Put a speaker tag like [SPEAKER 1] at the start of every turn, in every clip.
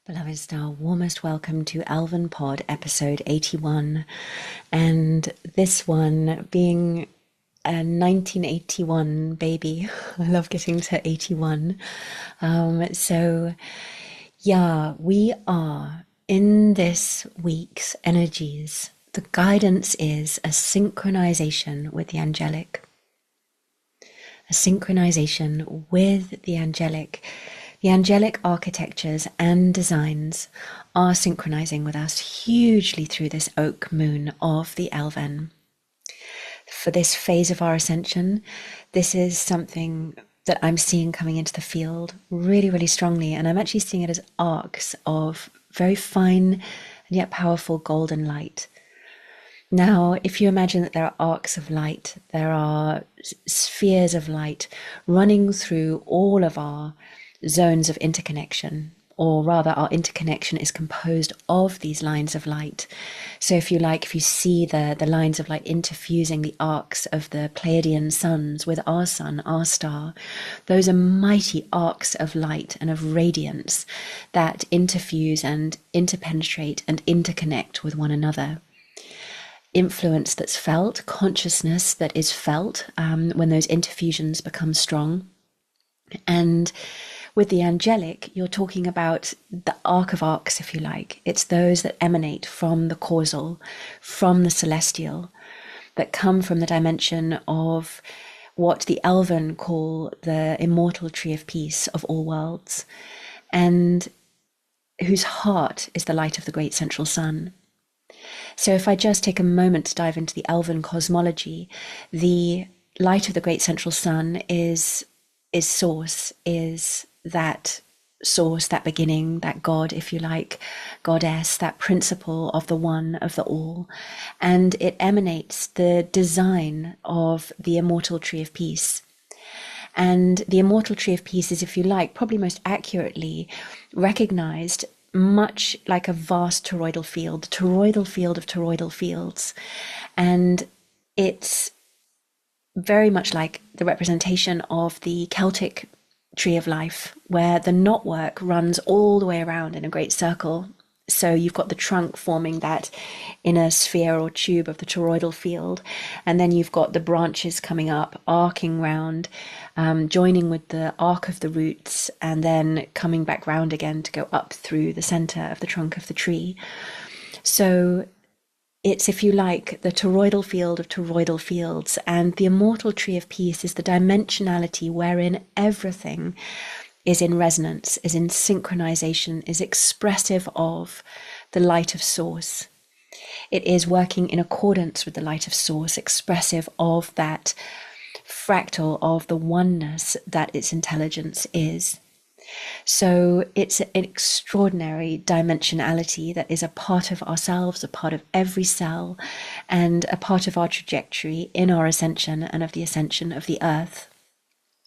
[SPEAKER 1] Beloved star, warmest welcome to Elven Pod episode 81. And this one being a 1981 baby. I love getting to 81. So, yeah, we are in this week's energies. The guidance is a synchronization with the angelic. A synchronization with the angelic. The angelic architectures and designs are synchronizing with us hugely through this oak moon of the Elven. For this phase of our ascension, this is something that I'm seeing coming into the field really, really strongly. And I'm actually seeing it as arcs of very fine and yet powerful golden light. Now, if you imagine that there are arcs of light, there are spheres of light running through all of our zones of interconnection, or rather our interconnection is composed of these lines of light. So if you like, if you see the lines of light interfusing the arcs of the Pleiadian suns with our sun, our star, those are mighty arcs of light and of radiance that interfuse and interpenetrate and interconnect with one another. Influence that's felt, consciousness that is felt when those interfusions become strong. And with the angelic, you're talking about the arc of arcs, if you like. It's those that emanate from the causal, from the celestial, that come from the dimension of what the Elven call the immortal tree of peace of all worlds, and whose heart is the light of the great central sun. So if I just take a moment to dive into the Elven cosmology, the light of the great central sun is source, is that source, that beginning, that God, if you like, goddess, that principle of the one, of the all. And it emanates the design of the immortal tree of peace. And the immortal tree of peace is, if you like, probably most accurately recognized much like a vast toroidal field, the toroidal field of toroidal fields. And it's very much like the representation of the Celtic tree of life, where the knotwork runs all the way around in a great circle. So you've got the trunk forming that inner sphere or tube of the toroidal field, and then you've got the branches coming up, arcing round, joining with the arc of the roots, and then coming back round again to go up through the center of the trunk of the tree. So it's, if you like, the toroidal field of toroidal fields, and the immortal tree of peace is the dimensionality wherein everything is in resonance, is in synchronization, is expressive of the light of source. It is working in accordance with the light of source, expressive of that fractal of the oneness that its intelligence is. So it's an extraordinary dimensionality that is a part of ourselves, a part of every cell, and a part of our trajectory in our ascension and of the ascension of the earth.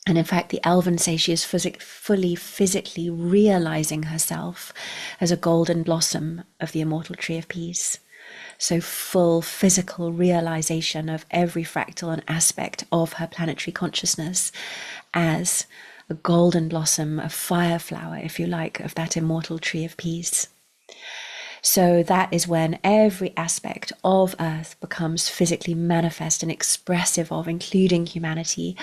[SPEAKER 1] And in fact, the Elven say she is fully physically realizing herself as a golden blossom of the immortal tree of peace. So full physical realization of every fractal and aspect of her planetary consciousness as a golden blossom, a fire flower, if you like, of that immortal tree of peace. So that is when every aspect of Earth becomes physically manifest and expressive of, including humanity,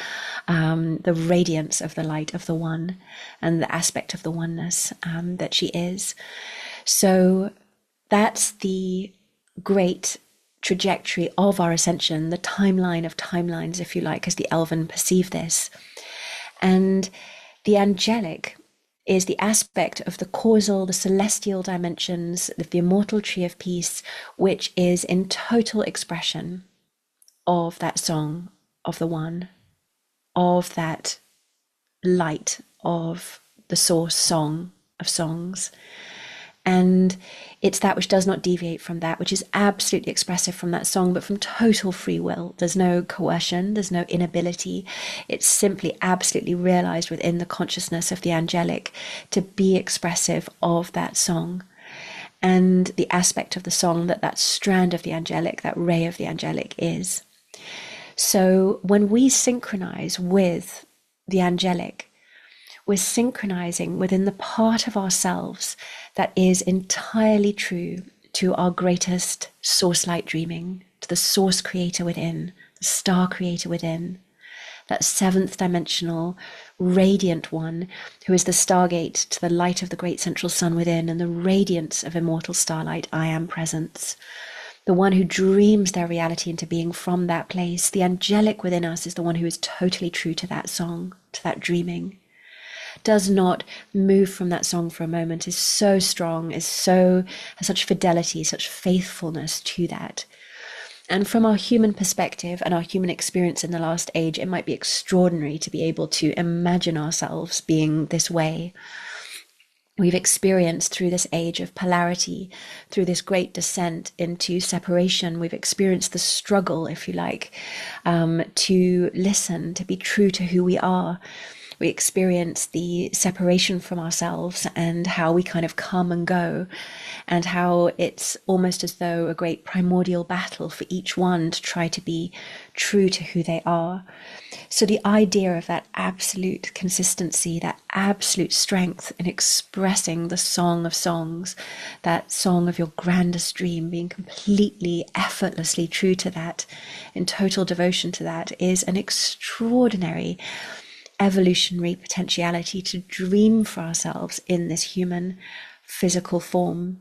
[SPEAKER 1] the radiance of the light of the one and the aspect of the oneness that she is. So that's the great trajectory of our ascension, the timeline of timelines, if you like, as the Elven perceive this. And the angelic is the aspect of the causal, the celestial dimensions of the immortal tree of peace, which is in total expression of that song of the one, of that light of the source song of songs. And it's that which does not deviate from that, which is absolutely expressive from that song, but from total free will. There's no coercion, there's no inability. It's simply absolutely realized within the consciousness of the angelic to be expressive of that song. And the aspect of the song that strand of the angelic, that ray of the angelic is. So when we synchronize with the angelic, we're synchronizing within the part of ourselves that is entirely true to our greatest source light dreaming, to the source creator within, the star creator within, that seventh dimensional radiant one who is the stargate to the light of the great central sun within and the radiance of immortal starlight I am presence. The one who dreams their reality into being from that place. The angelic within us is the one who is totally true to that song, to that dreaming. Does not move from that song for a moment, is so strong, has such fidelity, such faithfulness to that. And from our human perspective and our human experience in the last age, it might be extraordinary to be able to imagine ourselves being this way. We've experienced through this age of polarity, through this great descent into separation, we've experienced the struggle, if you like, to listen, to be true to who we are. We experience the separation from ourselves and how we kind of come and go, and how it's almost as though a great primordial battle for each one to try to be true to who they are. So the idea of that absolute consistency, that absolute strength in expressing the song of songs, that song of your grandest dream, being completely effortlessly true to that, in total devotion to that, is an extraordinary evolutionary potentiality to dream for ourselves in this human physical form.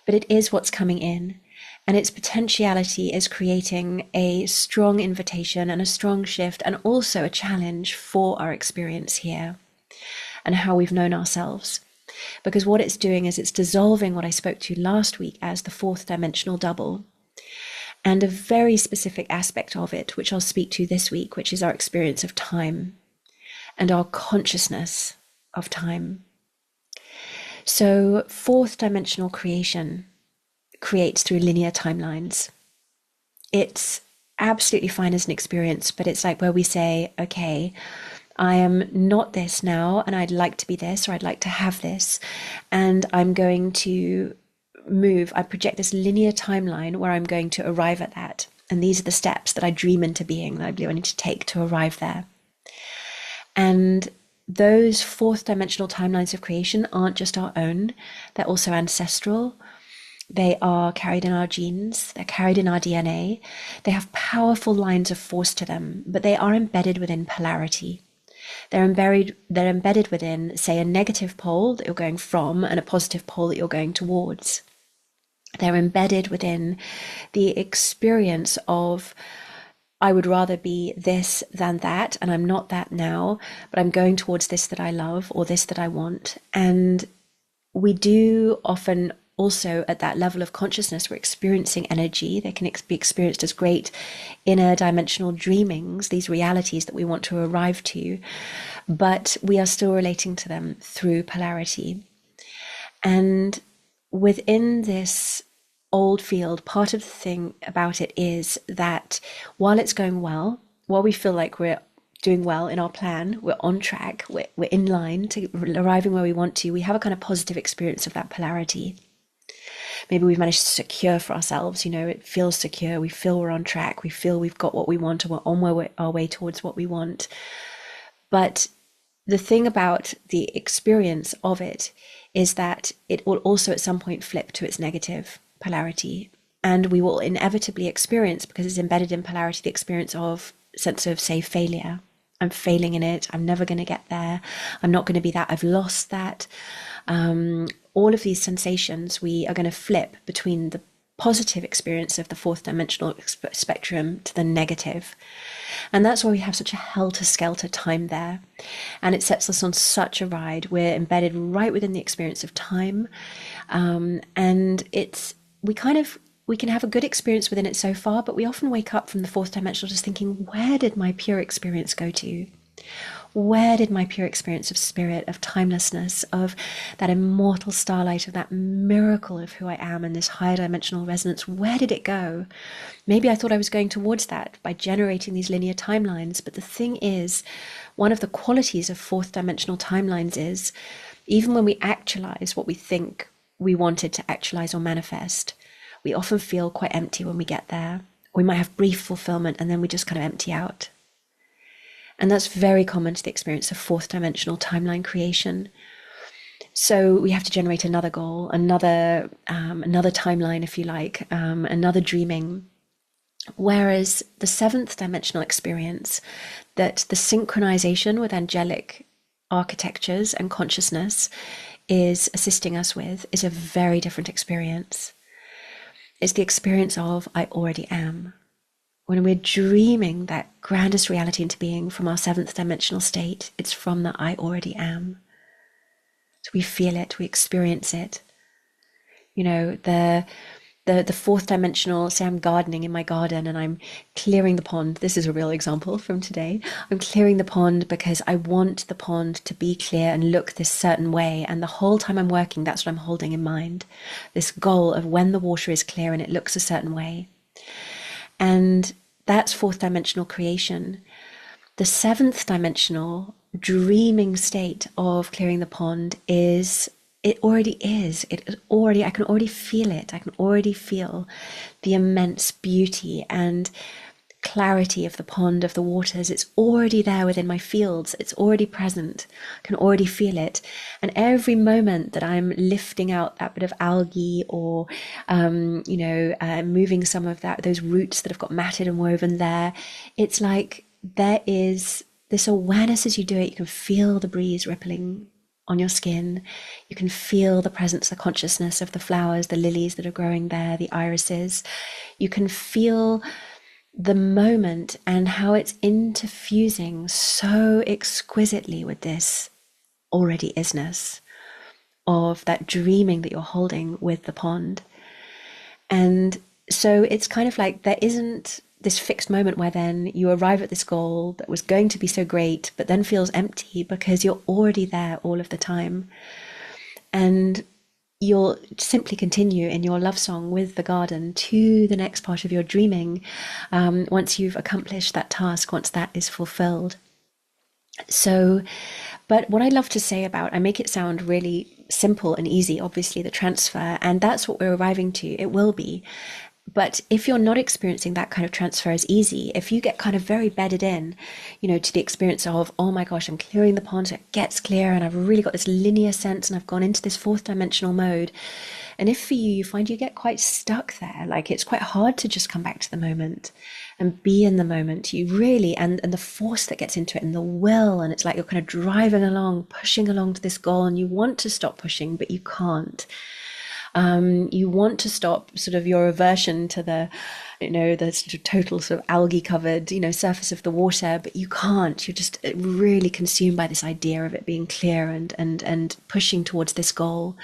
[SPEAKER 1] But it is what's coming in, and its potentiality is creating a strong invitation and a strong shift, and also a challenge for our experience here and how we've known ourselves. Because what it's doing is it's dissolving what I spoke to last week as the fourth dimensional double, and a very specific aspect of it, which I'll speak to this week, which is our experience of time and our consciousness of time. So fourth dimensional creation creates through linear timelines. It's absolutely fine as an experience, but it's like where we say, okay, I am not this now, and I'd like to be this, or I'd like to have this, and I'm going to move. I project this linear timeline where I'm going to arrive at that. And these are the steps that I dream into being that I believe I need to take to arrive there. And those fourth dimensional timelines of creation aren't just our own, they're also ancestral. They are carried in our genes, they're carried in our DNA. They have powerful lines of force to them, but they are embedded within polarity. They're embedded within, say, a negative pole that you're going from and a positive pole that you're going towards. They're embedded within the experience of, I would rather be this than that, and I'm not that now, but I'm going towards this that I love or this that I want. And we do often also at that level of consciousness, we're experiencing energy. They can be experienced as great inner dimensional dreamings, these realities that we want to arrive to, but we are still relating to them through polarity. And within this old field, part of the thing about it is that while it's going well, while we feel like we're doing well in our plan, we're on track, we're in line to arriving where we want to, we have a kind of positive experience of that polarity. Maybe we've managed to secure for ourselves, it feels secure, we feel we're on track, we feel we've got what we want, and we're on our way towards what we want. But the thing about the experience of it is that it will also at some point flip to its negative polarity, and we will inevitably experience, because it's embedded in polarity, the experience of sense of, say, failure. I'm failing in it, I'm never going to get there, I'm not going to be that, I've lost that. All of these sensations, we are going to flip between the positive experience of the fourth dimensional spectrum to the negative. And that's why we have such a helter-skelter time there. And it sets us on such a ride. We're embedded right within the experience of time. And we can have a good experience within it so far, but we often wake up from the fourth dimensional just thinking, where did my pure experience go to? Where did my pure experience of spirit, of timelessness, of that immortal starlight, of that miracle of who I am and this higher dimensional resonance, where did it go? Maybe I thought I was going towards that by generating these linear timelines. But the thing is, one of the qualities of fourth dimensional timelines is, even when we actualize what we think we wanted to actualize or manifest, we often feel quite empty when we get there. We might have brief fulfillment and then we just kind of empty out. And that's very common to the experience of fourth dimensional timeline creation. So we have to generate another goal, another timeline, if you like, another dreaming. Whereas the seventh dimensional experience, that the synchronization with angelic architectures and consciousness is assisting us with, is a very different experience. It's the experience of I already am. When we're dreaming that grandest reality into being from our seventh dimensional state, it's from the I already am. So we feel it, we experience it. You know, the fourth dimensional, say I'm gardening in my garden and I'm clearing the pond. This is a real example from today. I'm clearing the pond because I want the pond to be clear and look this certain way. And the whole time I'm working, that's what I'm holding in mind. This goal of when the water is clear and it looks a certain way. And that's fourth dimensional creation. The seventh dimensional dreaming state of clearing the pond is, it already is. I can already feel it. I can already feel the immense beauty and clarity of the pond, of the waters. It's already there within my fields. It's already present. I can already feel it. And every moment that I'm lifting out that bit of algae or, moving some of those roots that have got matted and woven there, it's like there is this awareness as you do it. You can feel the breeze rippling on your skin. You can feel the presence, the consciousness of the flowers, the lilies that are growing there, the irises. You can feel the moment and how it's interfusing so exquisitely with this already isness of that dreaming that you're holding with the pond. And so it's kind of like there isn't this fixed moment where then you arrive at this goal that was going to be so great, but then feels empty because you're already there all of the time. And you'll simply continue in your love song with the garden to the next part of your dreaming once you've accomplished that task, once that is fulfilled. So, but what I love to say about, I make it sound really simple and easy, obviously, the transfer, and that's what we're arriving to. It will be. But if you're not experiencing that kind of transfer as easy, if you get kind of very bedded in, to the experience of, oh my gosh, I'm clearing the pond, so it gets clear, and I've really got this linear sense, and I've gone into this fourth dimensional mode. And if for you find you get quite stuck there, like it's quite hard to just come back to the moment and be in the moment, you really, and the force that gets into it and the will, and it's like you're kind of driving along, pushing along to this goal, and you want to stop pushing, but you can't. You want to stop sort of your aversion to the sort of total sort of algae covered, surface of the water, but you can't. You're just really consumed by this idea of it being clear and pushing towards this goal.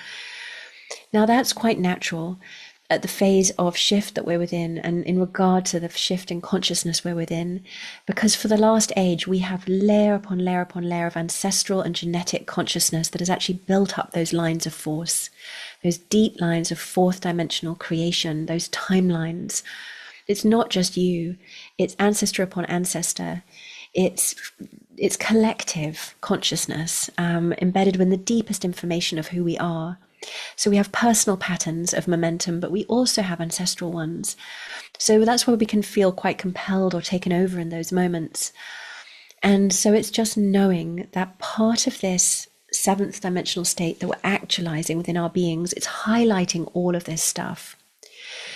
[SPEAKER 1] Now that's quite natural at the phase of shift that we're within, and in regard to the shift in consciousness we're within, because for the last age we have layer upon layer upon layer of ancestral and genetic consciousness that has actually built up those lines of force, those deep lines of fourth dimensional creation, those timelines. It's not just you, it's ancestor upon ancestor. It's collective consciousness embedded within the deepest information of who we are. So we have personal patterns of momentum, but we also have ancestral ones. So that's where we can feel quite compelled or taken over in those moments. And so it's just knowing that part of this seventh dimensional state that we're actualizing within our beings, it's highlighting all of this stuff.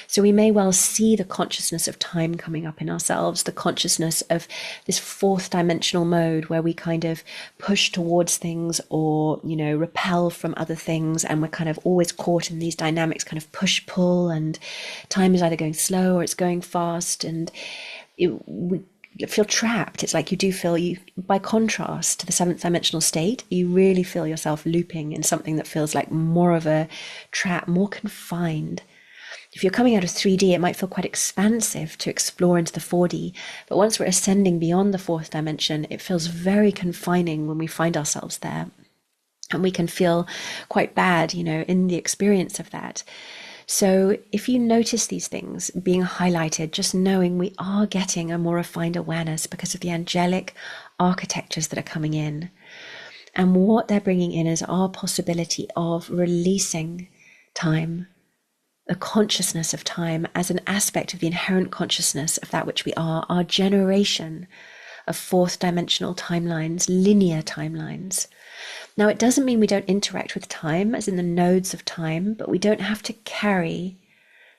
[SPEAKER 1] So we may well see the consciousness of time coming up in ourselves, the consciousness of this fourth dimensional mode where we kind of push towards things or, repel from other things. And we're kind of always caught in these dynamics, kind of push pull, and time is either going slow or it's going fast. And we feel trapped. It's like you do feel, by contrast to the seventh dimensional state, you really feel yourself looping in something that feels like more of a trap, more confined. If you're coming out of 3D, it might feel quite expansive to explore into the 4D. But once we're ascending beyond the fourth dimension, it feels very confining when we find ourselves there. And we can feel quite bad, in the experience of that. So if you notice these things being highlighted, just knowing we are getting a more refined awareness because of the angelic architectures that are coming in. And what they're bringing in is our possibility of releasing time, the consciousness of time as an aspect of the inherent consciousness of that which we are, our generation of fourth dimensional timelines, linear timelines. Now, it doesn't mean we don't interact with time, as in the nodes of time, but we don't have to carry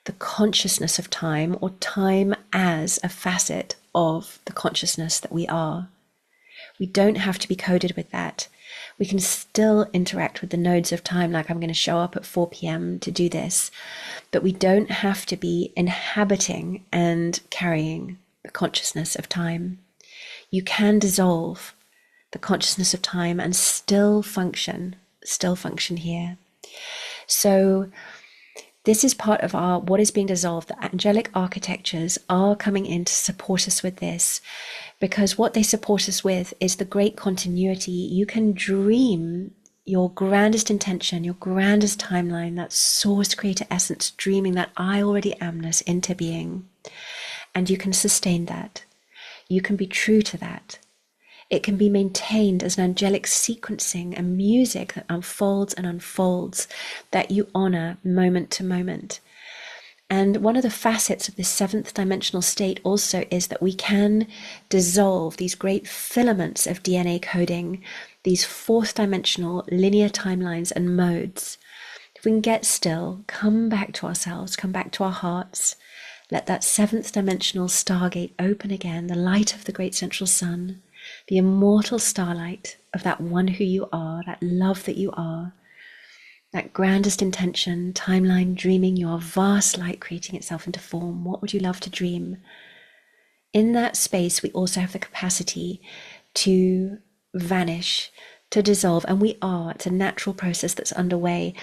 [SPEAKER 1] the consciousness of time or time as a facet of the consciousness that we are. We don't have to be coded with that. We can still interact with the nodes of time, like I'm going to show up at 4 p.m. to do this, but we don't have to be inhabiting and carrying the consciousness of time. You can dissolve the consciousness of time and still function here. So this is part of our what is being dissolved. The angelic architectures are coming in to support us with this, because what they support us with is the great continuity. You can dream your grandest intention, your grandest timeline, that source creator essence, dreaming that I already amness into being. And you can sustain that. You can be true to that. It can be maintained as an angelic sequencing and music that unfolds and unfolds, that you honor moment to moment. And one of the facets of this seventh dimensional state also is that we can dissolve these great filaments of DNA coding, these fourth dimensional linear timelines and modes. If we can get still, come back to ourselves, come back to our hearts, let that seventh dimensional stargate open again, the light of the great central sun, the immortal starlight of that one who you are, that love that you are, that grandest intention, timeline, dreaming your vast light creating itself into form. What would you love to dream? In that space, we also have the capacity to vanish, to dissolve, and we are. It's a natural process that's underway.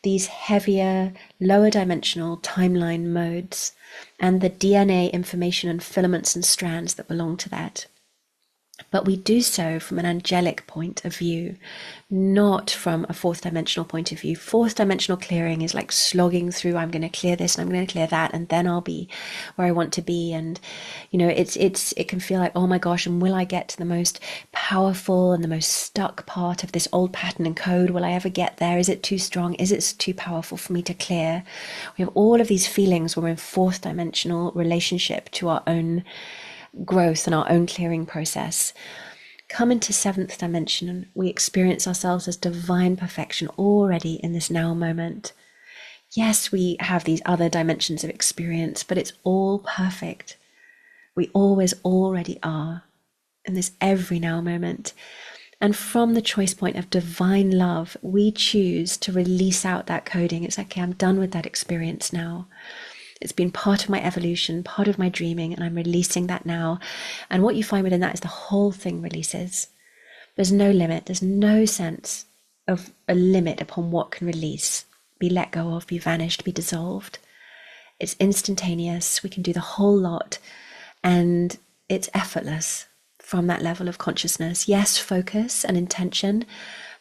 [SPEAKER 1] These heavier, lower dimensional timeline modes and the DNA information and filaments and strands that belong to that. But we do so from an angelic point of view, not from a fourth dimensional point of view. Fourth dimensional clearing is like slogging through, I'm going to clear this and I'm going to clear that, and then I'll be where I want to be. And, you know, it can feel like, oh my gosh, and will I get to the most powerful and the most stuck part of this old pattern and code? Will I ever get there? Is it too strong? Is it too powerful for me to clear? We have all of these feelings when we're in fourth dimensional relationship to our own growth and our own clearing process. Come into seventh dimension and we experience ourselves as divine perfection already in this now moment. Yes, we have these other dimensions of experience, but it's all perfect. We always already are in this every now moment. And from the choice point of divine love, we choose to release out that coding. It's like, okay, I'm done with that experience now. It's been part of my evolution, part of my dreaming, and I'm releasing that now. And what you find within that is the whole thing releases. There's no limit. There's no sense of a limit upon what can release, be let go of, be vanished, be dissolved. It's instantaneous. We can do the whole lot, and it's effortless from that level of consciousness. Yes, focus and intention,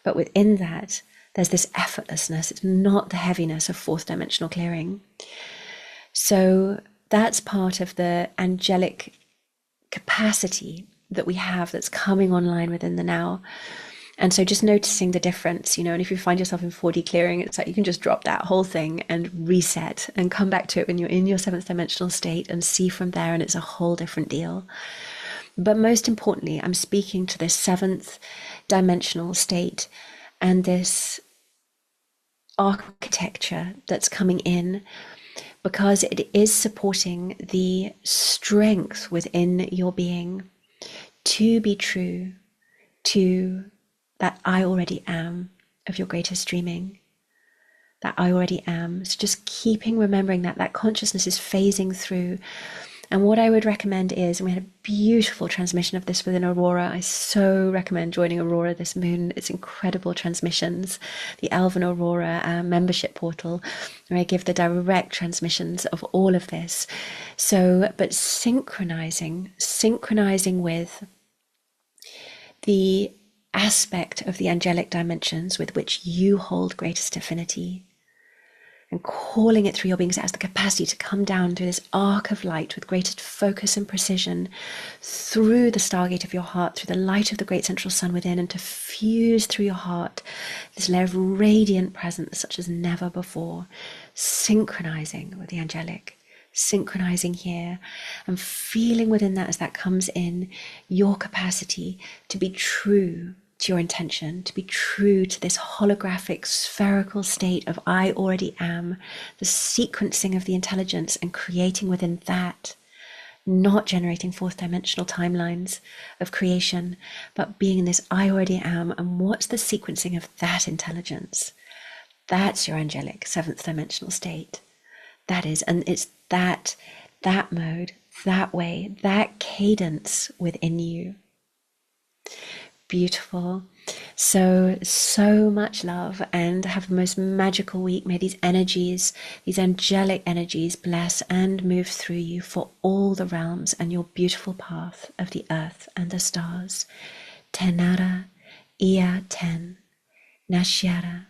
[SPEAKER 1] but within that, there's this effortlessness. It's not the heaviness of fourth dimensional clearing. So that's part of the angelic capacity that we have that's coming online within the now. And so just noticing the difference, you know, and if you find yourself in 4D clearing, it's like you can just drop that whole thing and reset and come back to it when you're in your seventh dimensional state and see from there, and it's a whole different deal. But most importantly, I'm speaking to this seventh dimensional state and this architecture that's coming in, because it is supporting the strength within your being to be true to that I already am of your greatest dreaming, that I already am. So just remembering that consciousness is phasing through. And what I would recommend is, and we had a beautiful transmission of this within Aurora. I so recommend joining Aurora this moon. It's incredible transmissions. The Elven Aurora membership portal, where I give the direct transmissions of all of this. So, but synchronizing with the aspect of the angelic dimensions with which you hold greatest affinity, and calling it through your being, because it has the capacity to come down through this arc of light with greatest focus and precision through the stargate of your heart, through the light of the great central sun within, and to fuse through your heart this layer of radiant presence such as never before, synchronizing with the angelic, synchronizing here and feeling within that as that comes in your capacity to be true to your intention, to be true to this holographic spherical state of I already am, the sequencing of the intelligence and creating within that, not generating fourth dimensional timelines of creation, but being in this I already am. And what's the sequencing of that intelligence? That's your angelic seventh dimensional state. That is, and it's that mode, that way, that cadence within you. Beautiful. So much love, and have the most magical week. May these energies, these angelic energies, bless and move through you for all the realms and your beautiful path of the earth and the stars. Tenara ia ten, nashiara,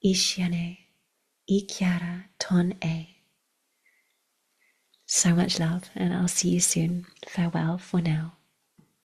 [SPEAKER 1] ishiane, ikiara ton e. So much love, and I'll see you soon. Farewell for now.